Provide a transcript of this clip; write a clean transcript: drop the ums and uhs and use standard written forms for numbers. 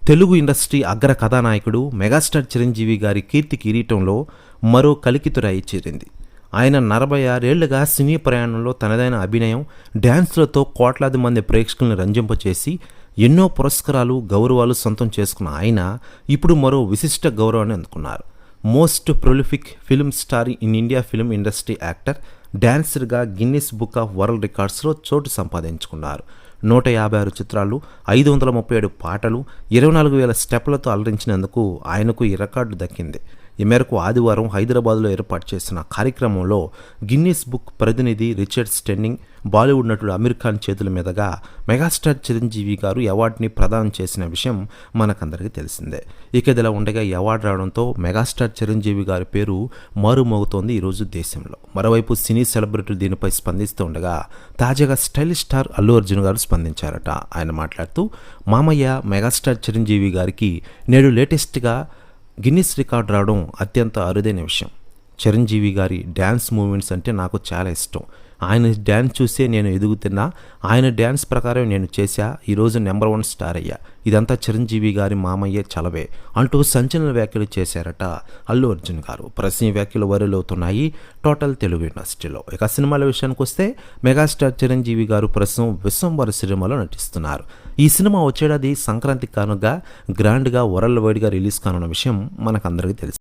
Telugu industry అగ్ర కథానాయకుడు megastar Chiranjeevi గారి కీర్తి కిరీటంలో మరో కలికితురాయి చేరింది. ఆయన 46 ఏళ్లుగా సినీ ప్రయాణంలో తనదైన అభినయం, డ్యాన్స్లతో కోట్లాది మంది ప్రేక్షకులను రంజింపచేసి ఎన్నో పురస్కారాలు, గౌరవాలు సొంతం చేసుకున్న ఆయన ఇప్పుడు మరో విశిష్ట గౌరవాన్ని అందుకున్నారు. Most prolific film star in India film industry actor, డాన్సర్గా గిన్నిస్ బుక్ ఆఫ్ వరల్డ్ రికార్డ్స్లో చోటు సంపాదించుకున్నారు. 156 చిత్రాలు, 537 పాటలు, 24,000 స్టెప్లతో అలరించినందుకు ఆయనకు ఈ రికార్డు దక్కింది. ఈ మేరకు ఆదివారం హైదరాబాద్లో ఏర్పాటు చేసిన కార్యక్రమంలో గిన్నిస్ బుక్ ప్రతినిధి రిచర్డ్ స్టెన్నింగ్, బాలీవుడ్ నటుడు అమీర్ ఖాన్ చేతుల మీదుగా మెగాస్టార్ చిరంజీవి గారు అవార్డుని ప్రదానం చేసిన విషయం మనకందరికీ తెలిసిందే. ఇక ఇదిలా ఉండగా ఈ అవార్డు రావడంతో మెగాస్టార్ చిరంజీవి గారి పేరు మారుమోగుతోంది ఈరోజు దేశంలో. మరోవైపు సినీ సెలబ్రిటీలు దీనిపై స్పందిస్తూ ఉండగా తాజాగా స్టైలిష్ స్టార్ అల్లు అర్జున్ గారు స్పందించారట. ఆయన మాట్లాడుతూ, మామయ్య మెగాస్టార్ చిరంజీవి గారికి నేడు లేటెస్ట్గా గిన్నిస్ రికార్డు రావడం అత్యంత అరుదైన విషయం. చిరంజీవి గారి డ్యాన్స్ మూమెంట్స్ అంటే నాకు చాలా ఇష్టం. ఆయన డ్యాన్స్ చూసే నేను ఎదుగుతున్నా, ఆయన డ్యాన్స్ ప్రకారం నేను చేశా, ఈరోజు నెంబర్ 1 స్టార్ అయ్యా. ఇదంతా చిరంజీవి గారి మామయ్య చలవే అంటూ సంచలన వ్యాఖ్యలు చేశారట అల్లు అర్జున్ గారు. ప్రశ్న వ్యాఖ్యలు వైరల్ అవుతున్నాయి టోటల్ తెలుగు ఇండస్ట్రీలో. ఇక సినిమాల విషయానికి వస్తే మెగాస్టార్ చిరంజీవి గారు ప్రస్తుతం విశ్వంబర సినిమాలో నటిస్తున్నారు. ఈ సినిమా వచ్చేడాది సంక్రాంతి కానుగా గ్రాండ్గా వరల్డ్ వైడ్గా రిలీజ్ కానున్న విషయం మనకందరికీ తెలుసు.